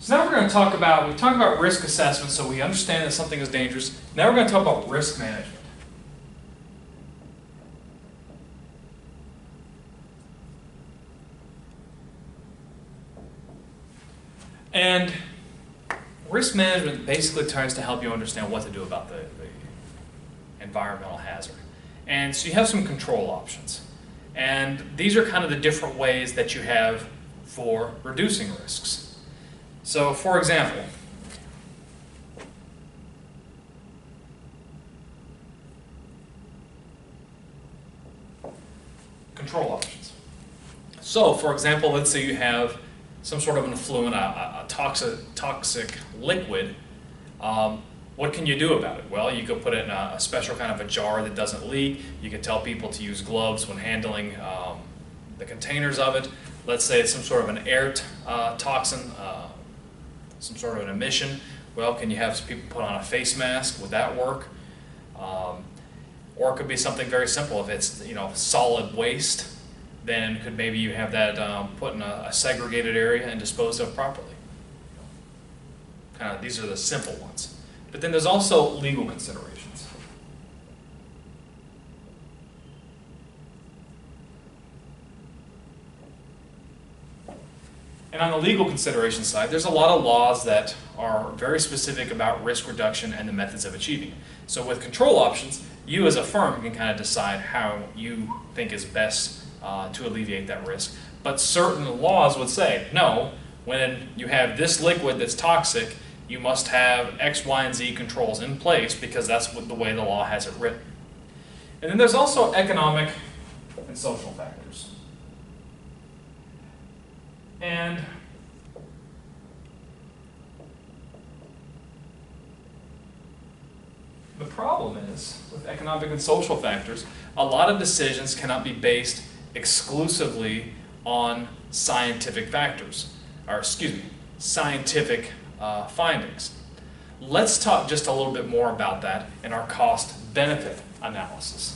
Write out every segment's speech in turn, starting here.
So now we're going to talk about, we talked about risk assessment, so we understand that something is dangerous. Now we're going to talk about risk management. And risk management basically tries to help you understand what to do about the environmental hazard. And so you have some control options. And these are kind of the different ways that you have for reducing risks. So, for example, control options. So, for example, let's say you have some sort of an effluent, a toxic liquid. What can you do about it? Well, you could put it in a special kind of a jar that doesn't leak. You could tell people to use gloves when handling the containers of it. Let's say it's some sort of an air toxin, some sort of an emission. Well, can you have some people put on a face mask? Would that work? Or it could be something very simple. If it's solid waste, then could maybe you have that put in a segregated area and disposed of properly. Kind of, these are the simple ones. But then there's also legal considerations. And on the legal consideration side, there's a lot of laws that are very specific about risk reduction and the methods of achieving it. So with control options, you as a firm can kind of decide how you think is best to alleviate that risk. But certain laws would say, no, when you have this liquid that's toxic, you must have X, Y, and Z controls in place because that's what the way the law has it written. And then there's also economic and social factors. And the problem is, with economic and social factors, a lot of decisions cannot be based exclusively on scientific factors, or excuse me, scientific findings. Let's talk just a little bit more about that in our cost-benefit analysis.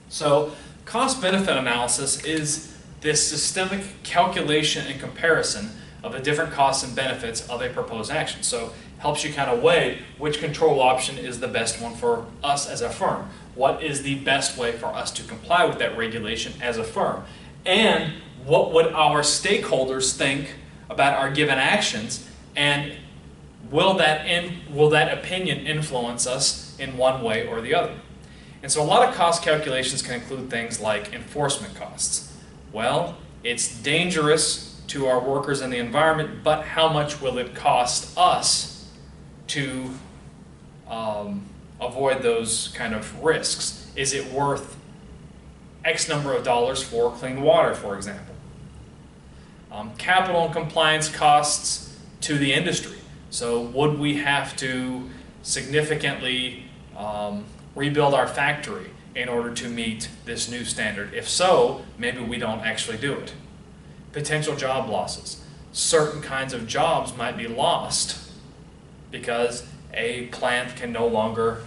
So, cost-benefit analysis is this systemic calculation and comparison of the different costs and benefits of a proposed action. So, helps you kind of weigh which control option is the best one for us as a firm. What is the best way for us to comply with that regulation as a firm? And what would our stakeholders think about our given actions? And will that opinion influence us in one way or the other? And so a lot of cost calculations can include things like enforcement costs. Well, it's dangerous to our workers and the environment, but how much will it cost us to avoid those kind of risks? Is it worth X number of dollars for clean water, for example? Capital and compliance costs to the industry. So would we have to significantly rebuild our factory in order to meet this new standard? If so, maybe we don't actually do it. Potential job losses. Certain kinds of jobs might be lost because a plant can no longer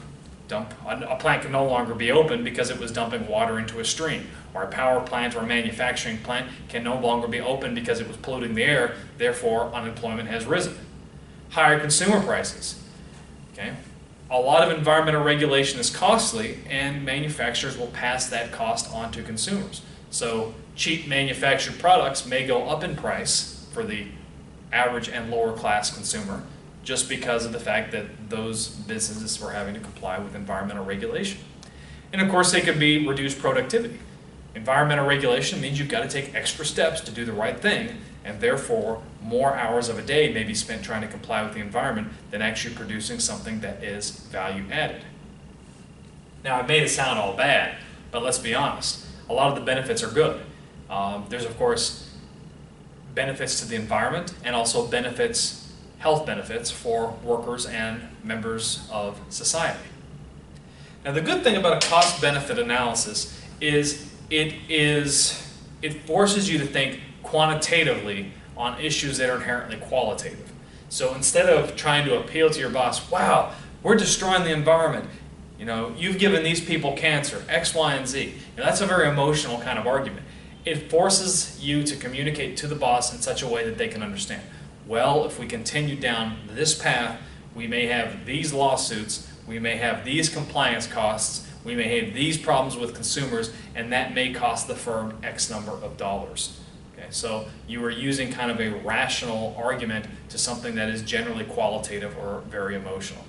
be open because it was dumping water into a stream, or a power plant or a manufacturing plant can no longer be open because it was polluting the air, therefore unemployment has risen. Higher consumer prices. Okay? A lot of environmental regulation is costly, and manufacturers will pass that cost on to consumers. So cheap manufactured products may go up in price for the average and lower class consumer, just because of the fact that those businesses were having to comply with environmental regulation. And of course, they could be reduced productivity. Environmental regulation means you've got to take extra steps to do the right thing, and therefore more hours of a day may be spent trying to comply with the environment than actually producing something that is value added. Now, I made it sound all bad, but let's be honest. A lot of the benefits are good. There's, of course, benefits to the environment and also health benefits for workers and members of society. Now, the good thing about a cost-benefit analysis is it forces you to think quantitatively on issues that are inherently qualitative. So instead of trying to appeal to your boss, wow, we're destroying the environment. You've given these people cancer, X, Y, and Z. That's a very emotional kind of argument. It forces you to communicate to the boss in such a way that they can understand. Well, if we continue down this path, we may have these lawsuits, we may have these compliance costs, we may have these problems with consumers, and that may cost the firm X number of dollars. Okay, so you are using kind of a rational argument to something that is generally qualitative or very emotional.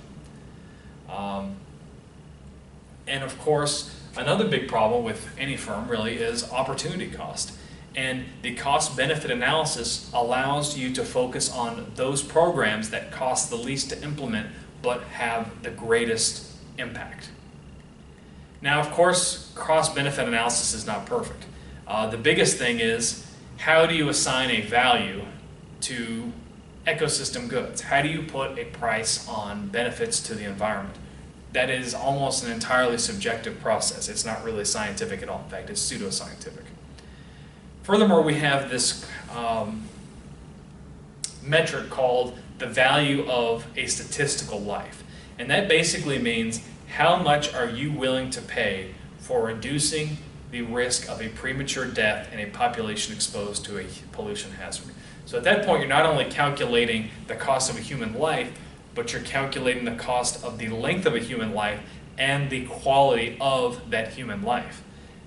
And of course, another big problem with any firm really is opportunity cost. And the cost-benefit analysis allows you to focus on those programs that cost the least to implement but have the greatest impact. Now, of course, cost-benefit analysis is not perfect. The biggest thing is, how do you assign a value to ecosystem goods? How do you put a price on benefits to the environment? That is almost an entirely subjective process. It's not really scientific at all. In fact, it's pseudoscientific. Furthermore, we have this metric called the value of a statistical life. And that basically means how much are you willing to pay for reducing the risk of a premature death in a population exposed to a pollution hazard. So at that point, you're not only calculating the cost of a human life, but you're calculating the cost of the length of a human life and the quality of that human life.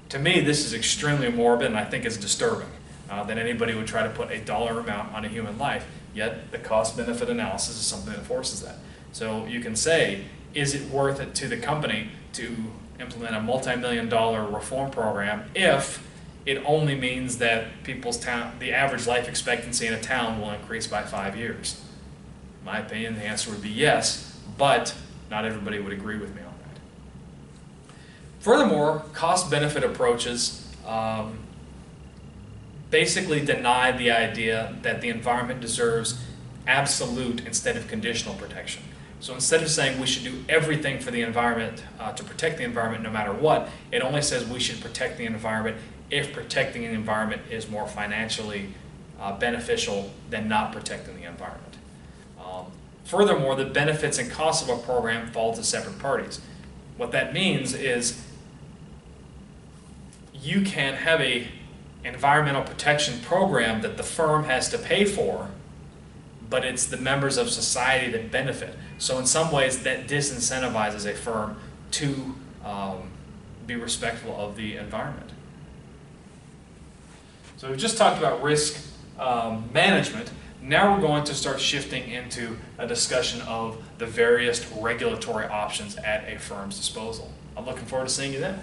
To me, this is extremely morbid, and I think it's disturbing that anybody would try to put a dollar amount on a human life, yet the cost-benefit analysis is something that forces that. So you can say, is it worth it to the company to implement a multi-million-dollar reform program if it only means that the average life expectancy in a town will increase by 5 years? In my opinion, the answer would be yes, but not everybody would agree with me on that. Furthermore, cost-benefit approaches basically deny the idea that the environment deserves absolute instead of conditional protection. So instead of saying we should do everything for the environment to protect the environment no matter what, it only says we should protect the environment if protecting the environment is more financially beneficial than not protecting the environment. Furthermore, the benefits and costs of a program fall to separate parties. What that means is you can have an environmental protection program that the firm has to pay for, but it's the members of society that benefit. So in some ways, that disincentivizes a firm to be respectful of the environment. So we've just talked about risk management. Now we're going to start shifting into a discussion of the various regulatory options at a firm's disposal. I'm looking forward to seeing you then.